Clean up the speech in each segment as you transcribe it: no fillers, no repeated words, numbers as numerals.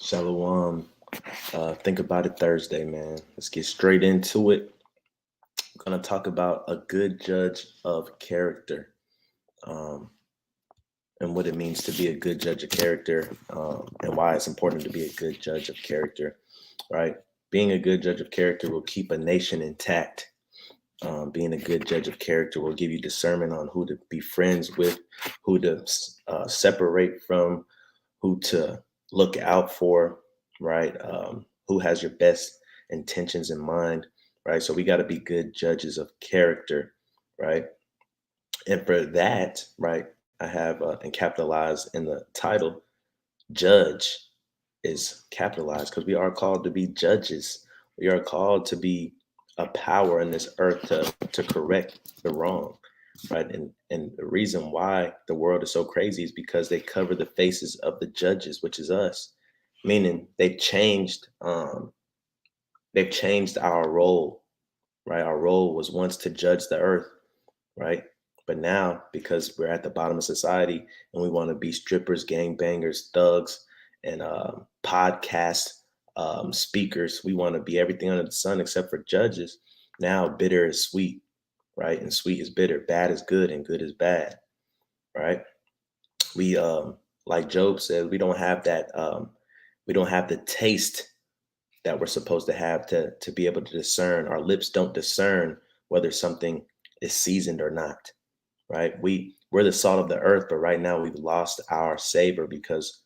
Shalom. Think about it Thursday, man. Let's get straight into it. I'm gonna talk about a good judge of character, um, and what it means to be a good judge of character, and why it's important to be a good judge of character. Right? Being a good judge of character will keep a nation intact. Being a good judge of character will give you discernment on who to be friends with, who to separate from, who to look out for, right? Who has your best intentions in mind, right? So we got to be good judges of character, right? And for that, right, I have and capitalized in the title, judge is capitalized because we are called to be judges. We are called to be a power in this earth to correct the wrong, right? And the reason why the world is so crazy is because they cover the faces of the judges, which is us, meaning they've changed our role, right? Our role was once to judge the earth, right? But now, because we're at the bottom of society and we want to be strippers, gangbangers, thugs, and podcast speakers, we want to be everything under the sun except for judges. Now, bitter is sweet, right? And sweet is bitter. Bad is good, and good is bad, right? We, like Job said, we don't have that. We don't have the taste that we're supposed to have to be able to discern. Our lips don't discern whether something is seasoned or not, right? We're the salt of the earth, but right now we've lost our savor because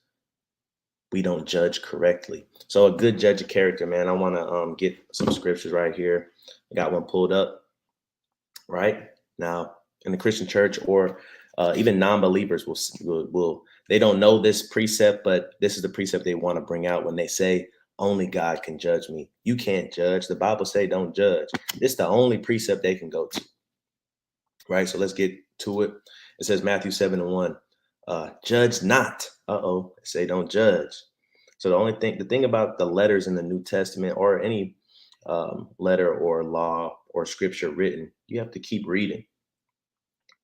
we don't judge correctly. So a good judge of character, man. I want to get some scriptures right here. I got one pulled up right now in the Christian church, or even non-believers will they don't know this precept, but this is the precept they want to bring out when they say only God can judge me. You can't judge. The Bible say don't judge. It's the only precept they can go to, right? So let's get to it. It says Matthew 7:1, judge not. Say don't judge. So the thing about the letters in the New Testament, or any letter or law or scripture written, you have to keep reading.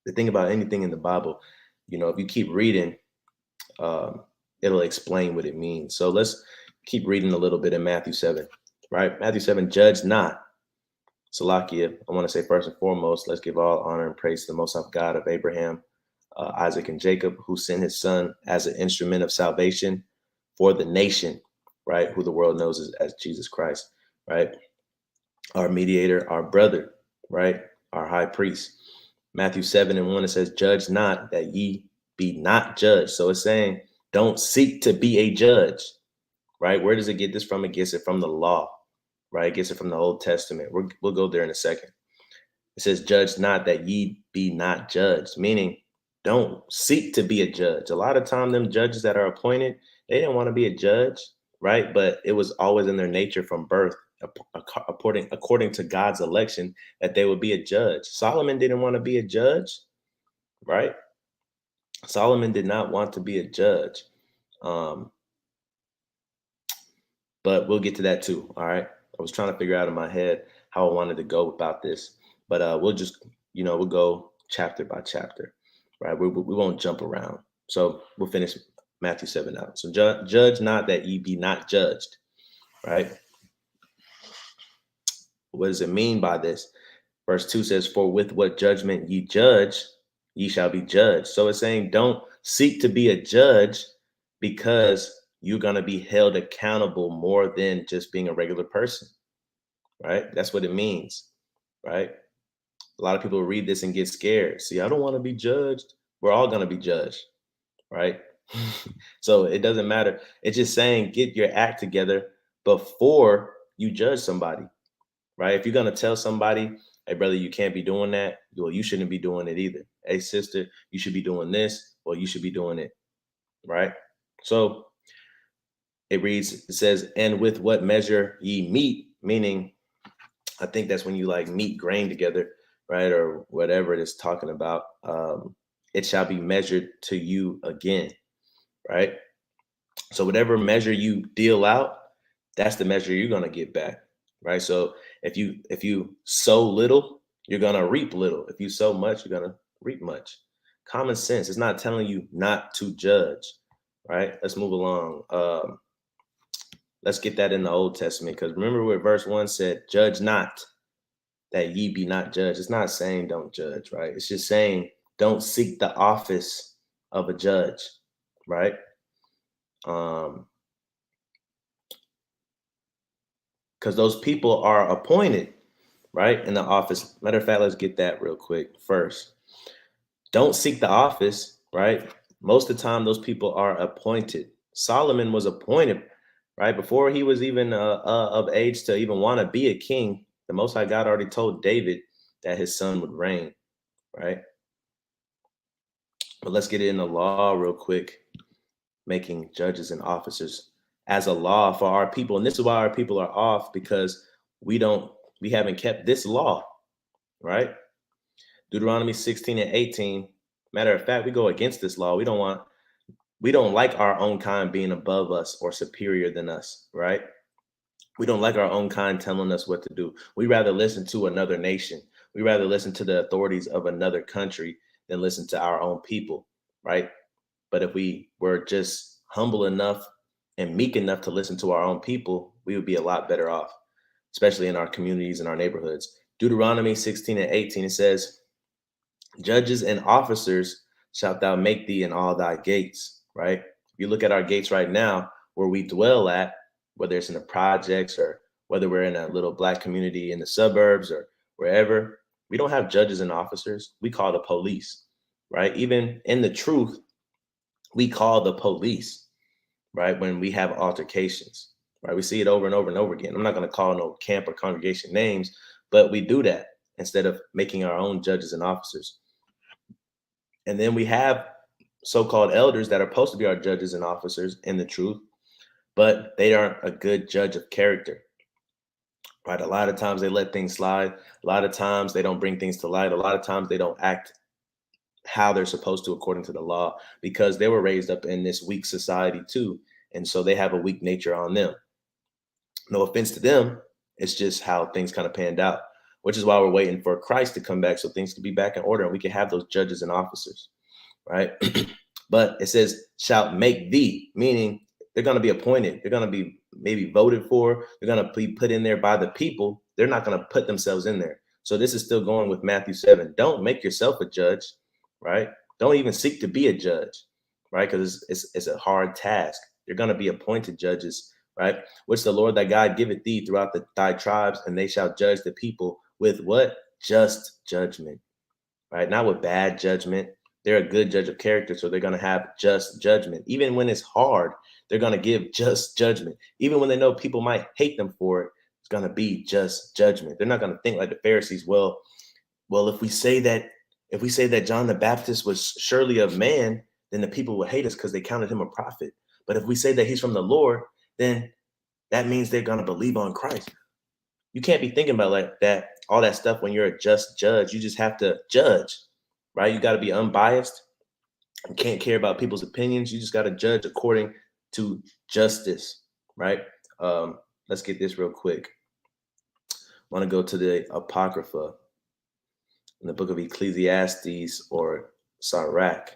The thing about anything in the Bible, if you keep reading, um, it'll explain what it means. So let's keep reading a little bit in Matthew 7, right? Matthew 7, judge not. Salakia, I want to say first and foremost, let's give all honor and praise to the Most High God of Abraham, Isaac, and Jacob, who sent his son as an instrument of salvation for the nation, right? Who the world knows as Jesus Christ, right? Our mediator, our brother, right? Our high priest. Matthew 7:1, it says, judge not that ye be not judged. So it's saying, don't seek to be a judge, right? Where does it get this from? It gets it from the law, right? It gets it from the Old Testament. We'll go there in a second. It says, judge not that ye be not judged, meaning don't seek to be a judge. A lot of time, them judges that are appointed, they didn't want to be a judge, right? But it was always in their nature from birth, according to God's election, that they would be a judge. Solomon didn't want to be a judge, right? Solomon did not want to be a judge. Um, but we'll get to that too. All right. I was trying to figure out in my head how I wanted to go about this, but we'll just, we'll go chapter by chapter, right? We won't jump around. So we'll finish Matthew 7 out. So judge not that ye be not judged, right? What does it mean by this? Verse 2 says, for with what judgment ye judge, ye shall be judged. So it's saying don't seek to be a judge because you're going to be held accountable more than just being a regular person, right? That's what it means, right? A lot of people read this and get scared. See, I don't want to be judged. We're all going to be judged, right? So it doesn't matter. It's just saying get your act together before you judge somebody, right? If you're going to tell somebody, hey, brother, you can't be doing that, well, you shouldn't be doing it either. Hey, sister, you should be doing this, well, you should be doing it, right? So it says, and with what measure ye meet, meaning I think that's when you like meet grain together, right? Or whatever it is talking about. It shall be measured to you again, right? So whatever measure you deal out, that's the measure you're gonna get back, right? So if you sow little, you're gonna reap little. If you sow much, you're gonna reap much. Common sense. It's not telling you not to judge, right? Let's move along. Let's get that in the Old Testament, because remember what verse 1 said, judge not that ye be not judged. It's not saying don't judge, right? It's just saying don't seek the office of a judge, right? Because those people are appointed, right, in the office. Matter of fact, let's get that real quick first. Don't seek the office, right? Most of the time, those people are appointed. Solomon was appointed, right? Before he was even of age to even want to be a king, the Most High God already told David that his son would reign, right? But let's get it in the law real quick, making judges and officers as a law for our people. And this is why our people are off, because we haven't kept this law, right? Deuteronomy 16 and 18. Matter of fact, we go against this law. We don't like our own kind being above us or superior than us, right? We don't like our own kind telling us what to do. We rather listen to another nation. We rather listen to the authorities of another country than listen to our own people, right? But if we were just humble enough and meek enough to listen to our own people, we would be a lot better off, especially in our communities and our neighborhoods. Deuteronomy 16 and 18, it says, judges and officers shalt thou make thee in all thy gates, right? If you look at our gates right now, where we dwell at, whether it's in the projects or whether we're in a little Black community in the suburbs or wherever, we don't have judges and officers. We call the police, right? Even in the truth, we call the police, right? When we have altercations, right? We see it over and over and over again. I'm not going to call no camp or congregation names, but we do that instead of making our own judges and officers. And then we have so-called elders that are supposed to be our judges and officers in the truth, but they aren't a good judge of character, right? A lot of times they let things slide. A lot of times they don't bring things to light. A lot of times they don't act how they're supposed to according to the law, because they were raised up in this weak society too. And so they have a weak nature on them. No offense to them. It's just how things kind of panned out, which is why we're waiting for Christ to come back so things can be back in order and we can have those judges and officers, right? But it says, shalt make thee, meaning they're going to be appointed. They're going to be maybe voted for. They're going to be put in there by the people. They're not going to put themselves in there. So this is still going with Matthew 7. Don't make yourself a judge, right? Don't even seek to be a judge, right? Because it's a hard task. They're going to be appointed judges, right? Which the Lord thy God giveth thee throughout thy tribes, and they shall judge the people with what? Just judgment, right? Not with bad judgment. They're a good judge of character, so they're going to have just judgment. Even when it's hard, they're going to give just judgment. Even when they know people might hate them for it, it's going to be just judgment. They're not going to think like the Pharisees. Well, if we say that John the Baptist was surely of man, then the people will hate us because they counted him a prophet. But if we say that he's from the Lord, then that means they're going to believe on Christ. You can't be thinking about like that, all that stuff when you're a just judge. You just have to judge, right? You got to be unbiased. You can't care about people's opinions. You just got to judge according to justice, right? Let's get this real quick. I want to go to the Apocrypha in the book of Ecclesiastes or Sirach.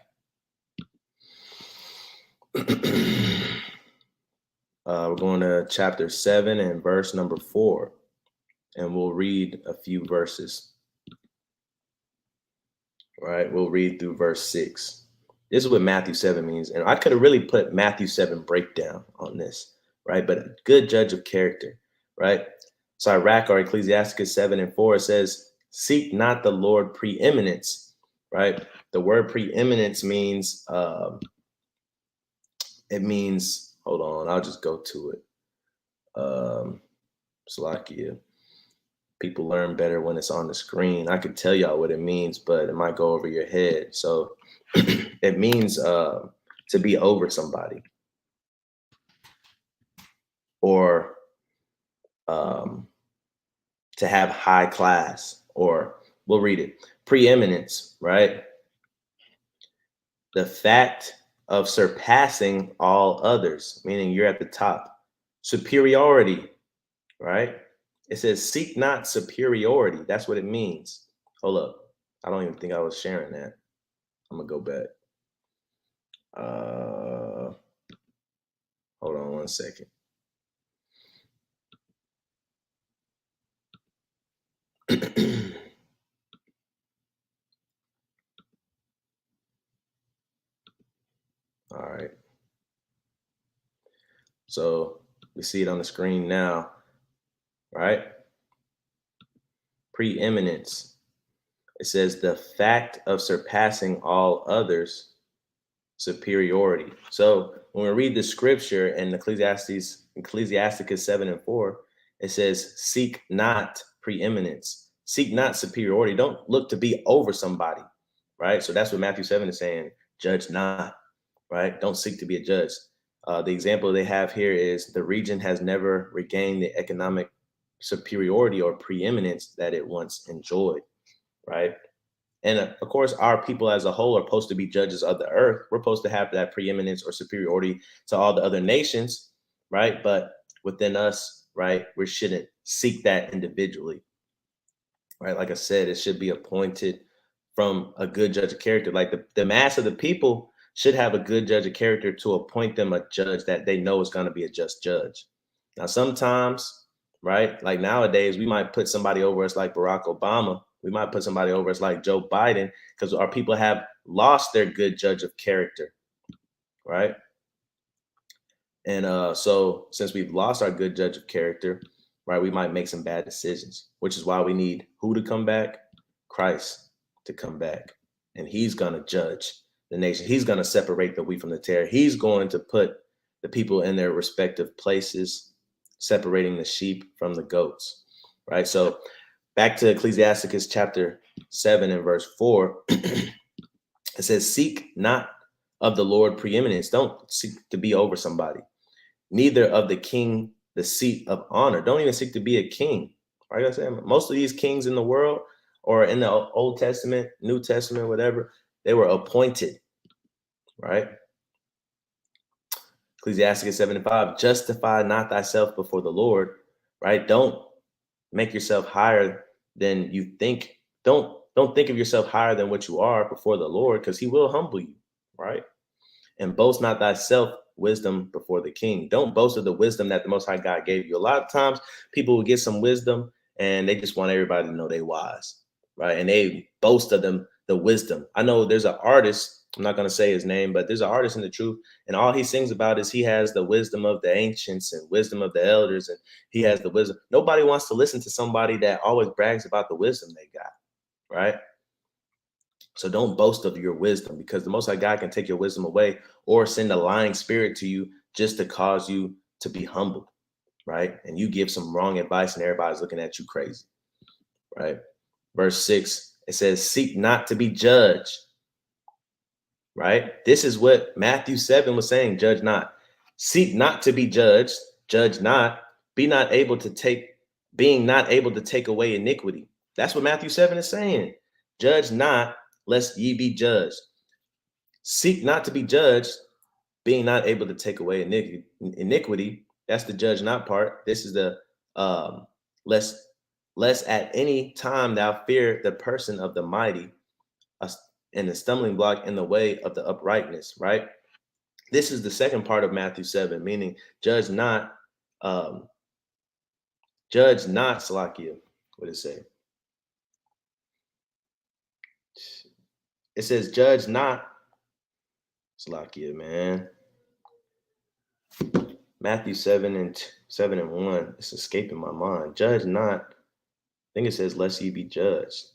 We're going to chapter 7 and verse number 4, and we'll read a few verses. All right, we'll read through verse 6. This is what Matthew 7 means. And I could have really put Matthew 7 breakdown on this, right? But a good judge of character, right? Sirach or Ecclesiastes 7 and 4 says, seek not the Lord preeminence, right? The word preeminence means, hold on, I'll just go to it. Slovakia. People learn better when it's on the screen. I could tell y'all what it means, but it might go over your head. So it means to be over somebody, or to have high class, or we'll read it. Preeminence, right? The fact of surpassing all others, meaning you're at the top. Superiority, right? It says, seek not superiority. That's what it means. Hold up. I don't even think I was sharing that. I'm going to go back. Hold on one second. All right. So we see it on the screen now, right? Preeminence. It says the fact of surpassing all others, superiority. So when we read the scripture in Ecclesiasticus 7:4, it says, seek not preeminence, seek not superiority. Don't look to be over somebody, right? So that's what Matthew 7 is saying. Judge not, right? Don't seek to be a judge. The example they have here is the region has never regained the economic superiority or preeminence that it once enjoyed, right? And of course, our people as a whole are supposed to be judges of the earth. We're supposed to have that preeminence or superiority to all the other nations, right? But within us, right, we shouldn't seek that individually, right? Like I said, it should be appointed from a good judge of character. Like the mass of the people should have a good judge of character to appoint them a judge that they know is going to be a just judge. Now, sometimes, right, like nowadays, we might put somebody over us like Barack Obama. We might put somebody over us like Joe Biden because our people have lost their good judge of character, right? And so since we've lost our good judge of character, right, we might make some bad decisions, which is why we need who to come back? Christ to come back. And he's going to judge the nation. He's going to separate the wheat from the tare. He's going to put the people in their respective places, separating the sheep from the goats, right? So back to Ecclesiasticus chapter 7 and verse 4, it says, seek not of the Lord preeminence. Don't seek to be over somebody, neither of the king the seat of honor. Don't even seek to be a king. Like I said, most of these kings in the world or in the Old Testament, New Testament, whatever, they were appointed, right? Ecclesiastes 7:5, justify not thyself before the Lord, right? Don't make yourself higher than you think. Don't think of yourself higher than what you are before the Lord, because he will humble you, right? And boast not thyself wisdom before the king. Don't boast of the wisdom that the Most High God gave you. A lot of times people will get some wisdom and they just want everybody to know they wise, right? And they boast of them, the wisdom. I know there's an artist, I'm not going to say his name, but there's an artist in the truth. And all he sings about is he has the wisdom of the ancients and wisdom of the elders. And he has the wisdom. Nobody wants to listen to somebody that always brags about the wisdom they got, right? So don't boast of your wisdom, because the Most High God can take your wisdom away or send a lying spirit to you just to cause you to be humbled, right? And you give some wrong advice and everybody's looking at you crazy, right? Verse 6, it says, seek not to be judged, right? This is what Matthew 7 was saying, judge not. Seek not to be judged, judge not, be not able to take, being not able to take away iniquity. That's what Matthew 7 is saying. Judge not, lest ye be judged. Seek not to be judged, being not able to take away iniquity. That's the judge not part. This is the lest at any time thou fear the person of the mighty, and the stumbling block in the way of the uprightness, right? This is the second part of Matthew 7, meaning um, judge not, Salakia. What did it say? It says, judge not, Salakia, man. Matthew 7:1. It's escaping my mind. Judge not. I think it says, lest ye be judged.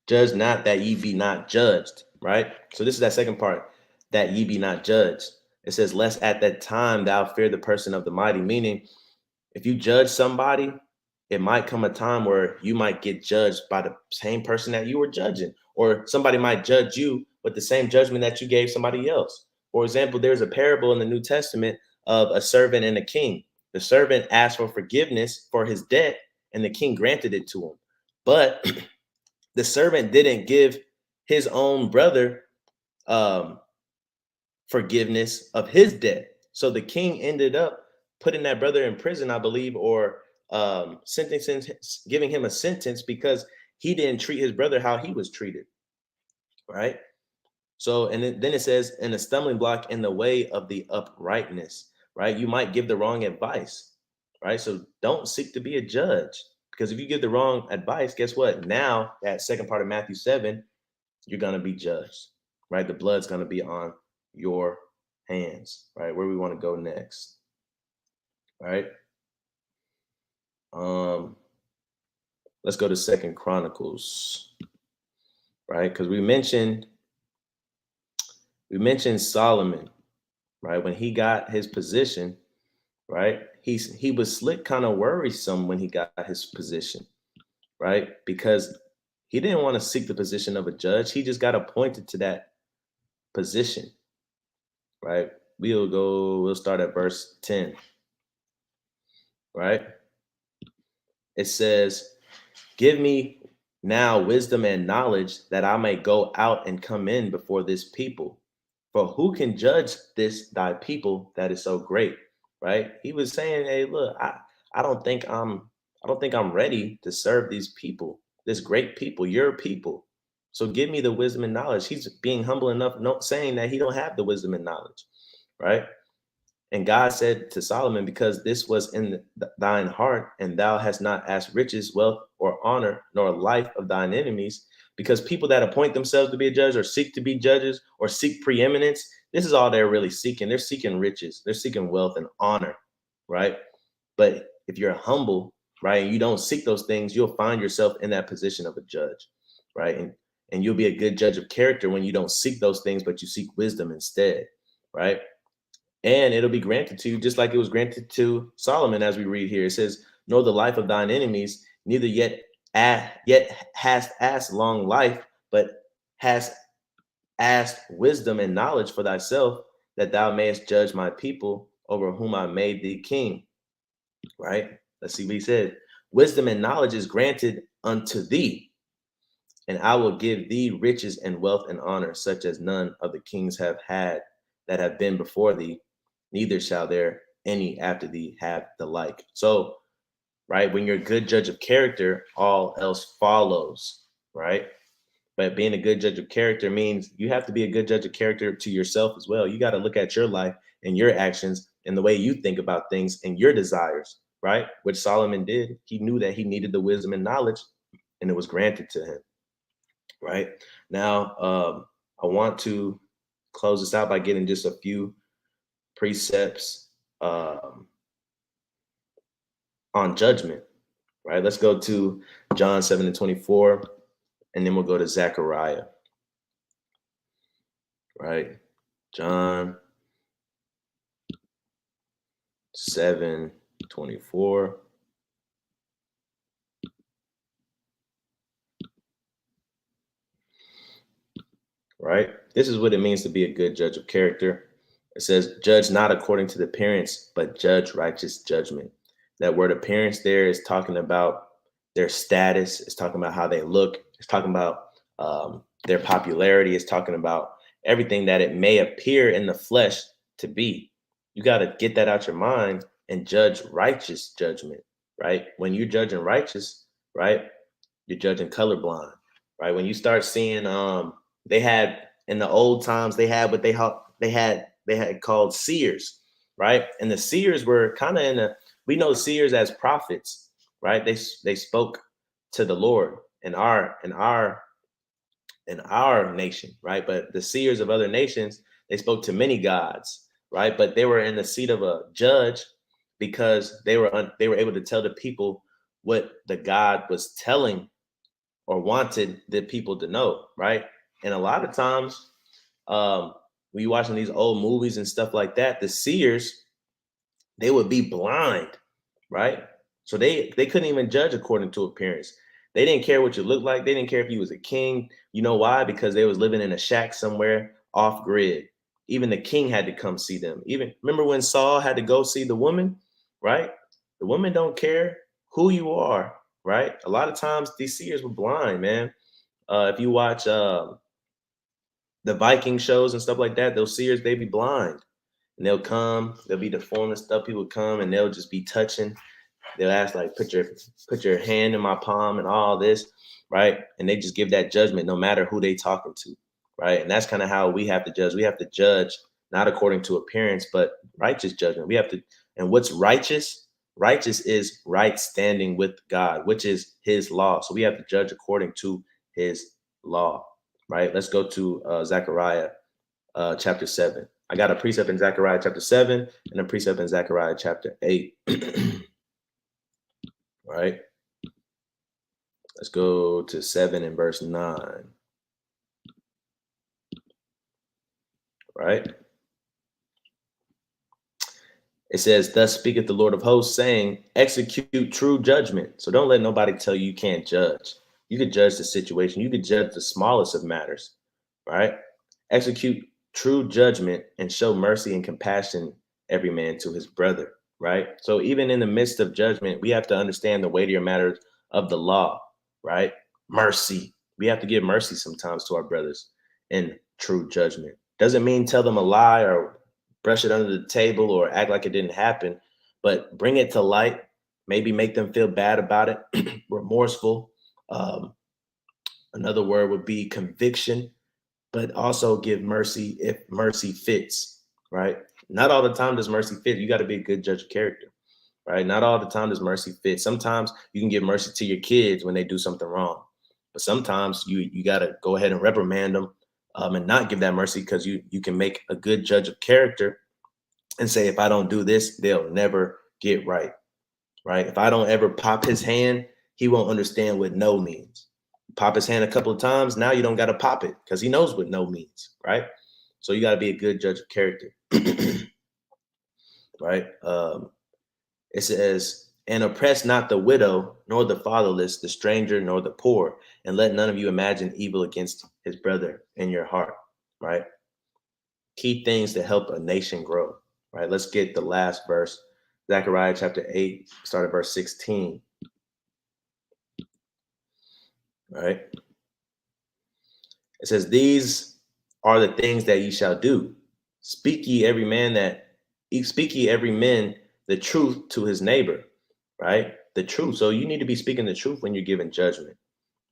Judge not that ye be not judged, right? So this is that second part, that ye be not judged. It says, lest at that time thou fear the person of the mighty, meaning if you judge somebody, it might come a time where you might get judged by the same person that you were judging, or somebody might judge you with the same judgment that you gave somebody else. For example, there's a parable in the New Testament of a servant and a king. The servant asked for forgiveness for his debt, and the king granted it to him. But the servant didn't give his own brother um, forgiveness of his debt. So the king ended up putting that brother in prison, I believe, or sentencing, giving him a sentence because he didn't treat his brother how he was treated, right? So, and then it says, and a stumbling block in the way of the uprightness, right? You might give the wrong advice, right? So don't seek to be a judge, because if you give the wrong advice, guess what? Now, that second part of Matthew 7, you're going to be judged, right? The blood's going to be on your hands, right? Where we want to go next, right? Um, let's go to Second Chronicles, right? Because we mentioned Solomon, right? When he got his position, right? He was slick, kind of worrisome when he got his position, right? Because he didn't want to seek the position of a judge. He just got appointed to that position, right? We'll start at verse 10, right? It says, "Give me now wisdom and knowledge that I may go out and come in before this people. For who can judge this thy people that is so great?" Right? He was saying, "Hey, look, I don't think I'm ready to serve these people, this great people, your people. So give me the wisdom and knowledge." He's being humble enough, not saying that he don't have the wisdom and knowledge, right? And God said to Solomon, "Because this was in thine heart, and thou hast not asked riches, wealth, or honor, nor life of thine enemies," because people that appoint themselves to be a judge or seek to be judges or seek preeminence, this is all they're really seeking. They're seeking riches, they're seeking wealth and honor, right? But if you're humble, right, and you don't seek those things, you'll find yourself in that position of a judge, right? And you'll be a good judge of character when you don't seek those things, but you seek wisdom instead, right? And it'll be granted to you just like it was granted to Solomon, as we read here. It says, "Know the life of thine enemies, neither yet hast asked long life, but hast asked wisdom and knowledge for thyself, that thou mayest judge my people over whom I made thee king." Right? Let's see what he said. "Wisdom and knowledge is granted unto thee, and I will give thee riches and wealth and honor, such as none of the kings have had that have been before thee, neither shall there any after thee have the like." So, right, when you're a good judge of character, all else follows, right? But being a good judge of character means you have to be a good judge of character to yourself as well. You got to look at your life and your actions and the way you think about things and your desires, right? Which Solomon did. He knew that he needed the wisdom and knowledge, and it was granted to him, right? Now, I want to close this out by getting just a few precepts on judgment, right? Let's go to John 7:24, and then we'll go to Zechariah, right? John 7:24. Right? This is what it means to be a good judge of character. It says, "Judge not according to the appearance, but judge righteous judgment." That word appearance there is talking about their status, it's talking about how they look, it's talking about their popularity, it's talking about everything that it may appear in the flesh to be. You got to get that out your mind and judge righteous judgment, right? When you're judging righteous, right, you're judging colorblind, right? When you start seeing they had in the old times they had what they had called seers, right? And the seers were kind of in a, we know seers as prophets, right? They spoke to the Lord in our nation, right? But the seers of other nations, they spoke to many gods, right? But they were in the seat of a judge because they were able to tell the people what the God was telling or wanted the people to know, right? And a lot of times, when you're watching these old movies and stuff like that, the seers, they would be blind, right? So they couldn't even judge according to appearance. They didn't care what you looked like. They didn't care if you was a king. You know why? Because they was living in a shack somewhere off grid. Even the king had to come see them. Even remember when Saul had to go see the woman, right? The women don't care who you are, right? A lot of times these seers were blind, man. If you watch the Viking shows and stuff like that, those seers, they be blind. And they'll be deformed and stuff. People come and they'll just be touching. They'll ask like, put your hand in my palm and all this, right? And they just give that judgment no matter who they talking to, right? And that's kind of how we have to judge. We have to judge not according to appearance, but righteous judgment. We have to, and what's righteous? Righteous is right standing with God, which is his law. So we have to judge according to his law, right? Let's go to Zechariah chapter 7. I got a precept in Zechariah chapter 7 and a precept in Zechariah chapter 8. Right? Let's go to 7 and verse 9. Right? It says, "Thus speaketh the Lord of hosts, saying, execute true judgment." So don't let nobody tell you you can't judge. You could judge the situation. You could judge the smallest of matters, right? Execute true judgment and show mercy and compassion every man to his brother, right? So even in the midst of judgment, we have to understand the weightier matters of the law, right? Mercy. We have to give mercy sometimes to our brothers in true judgment. Doesn't mean tell them a lie or brush it under the table or act like it didn't happen, but bring it to light. Maybe make them feel bad about it, remorseful. Um, Another word would be conviction, but also give mercy if mercy fits, right? Not all the time does mercy fit. You got to be a good judge of character, right? Not all the time does mercy fit. Sometimes you can give mercy to your kids when they do something wrong, but sometimes you got to go ahead and reprimand them, and not give that mercy, because you can make a good judge of character and say, if I don't do this, they'll never get right, right? If I don't ever pop his hand, he won't understand what no means. Pop his hand a couple of times, now you don't got to pop it because he knows what no means, right? So you got to be a good judge of character, right? It says, "And oppress not the widow, nor the fatherless, the stranger, nor the poor, and let none of you imagine evil against his brother in your heart," right? Key things to help a nation grow, right? Let's get the last verse, Zechariah chapter 8, start at verse 16, right? It says, "These are the things that ye shall do. Speak ye every man speak ye every man the truth to his neighbor," right? The truth. So you need to be speaking the truth when you're giving judgment,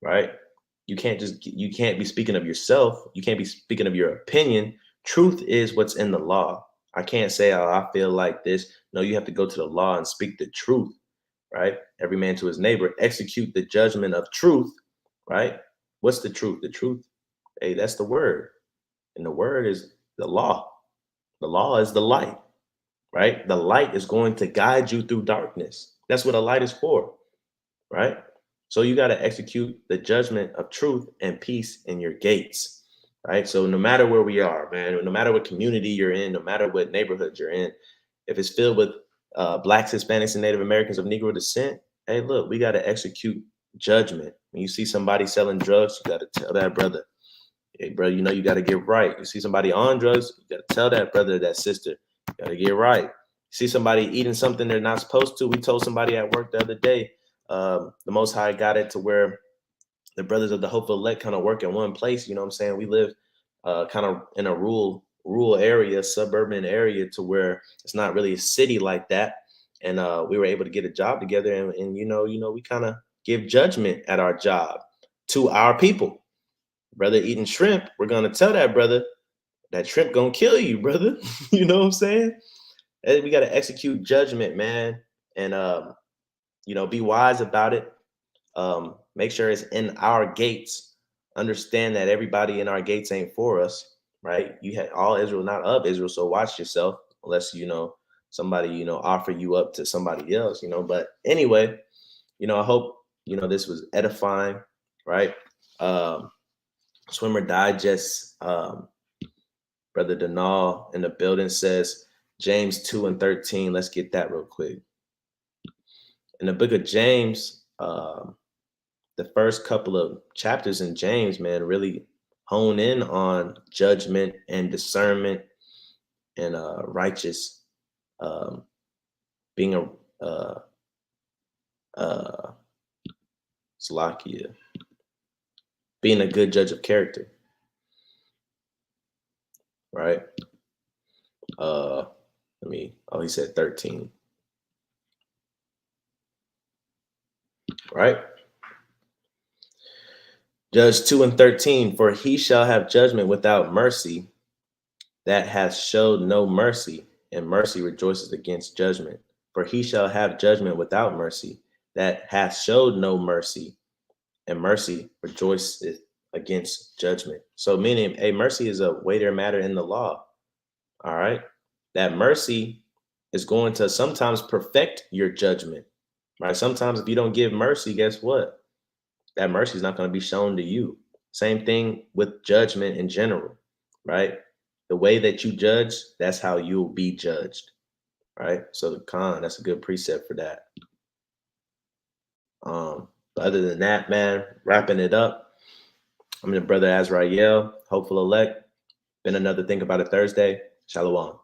right? You can't be speaking of yourself. You can't be speaking of your opinion. Truth is what's in the law. I can't say, "Oh, I feel like this." No, you have to go to the law and speak the truth, right? Every man to his neighbor, execute the judgment of truth, right? What's the truth? The truth, hey, that's the word. And the word is the law. The law is the light, right? The light is going to guide you through darkness. That's what a light is for, right? So you got to execute the judgment of truth and peace in your gates, right? So no matter where we are, man, no matter what community you're in, no matter what neighborhood you're in, if it's filled with Blacks, Hispanics, and Native Americans of Negro descent, hey, look, we got to execute judgment. When you see somebody selling drugs, you got to tell that brother, "Hey, bro, you know you got to get right." You see somebody on drugs, you got to tell that brother, that sister, you got to get right. You see somebody eating something they're not supposed to. We told somebody at work the other day, the Most High got it to where the brothers of the Hopeful Elect kind of work in one place. You know what I'm saying? We live kind of in a rural area, suburban area, to where it's not really a city like that. And we were able to get a job together, and we kind of give judgment at our job to our people. Brother eating shrimp, we're gonna tell that brother that shrimp gonna kill you, brother. You know what I'm saying? And we gotta execute judgment, man, and be wise about it. Make sure it's in our gates. Understand that everybody in our gates ain't for us, right? You had all Israel, not of Israel. So watch yourself, unless somebody offer you up to somebody else. But anyway, I hope this was edifying, right? Um, Swimmer Digest, Brother Denal in the building says James 2 and 13. Let's get that real quick. In the book of James, the first couple of chapters in James, man, really hone in on judgment and discernment and righteous, um, being uh, Salakia, being a good judge of character, right? Uh, he said 13, right? Judge 2 and 13, for he shall have judgment without mercy that hath showed no mercy, and mercy rejoices against judgment. For he shall have judgment without mercy that hath showed no mercy, and mercy rejoiceth against judgment. So, meaning, a mercy is a weightier matter in the law. All right. That mercy is going to sometimes perfect your judgment, right? Sometimes if you don't give mercy, guess what? That mercy is not going to be shown to you. Same thing with judgment in general, right? The way that you judge, that's how you'll be judged, right? So the con, that's a good precept for that. But other than that, man, wrapping it up, I'm your brother Azrael, hopeful elect. Been another Think About It Thursday. Shalom.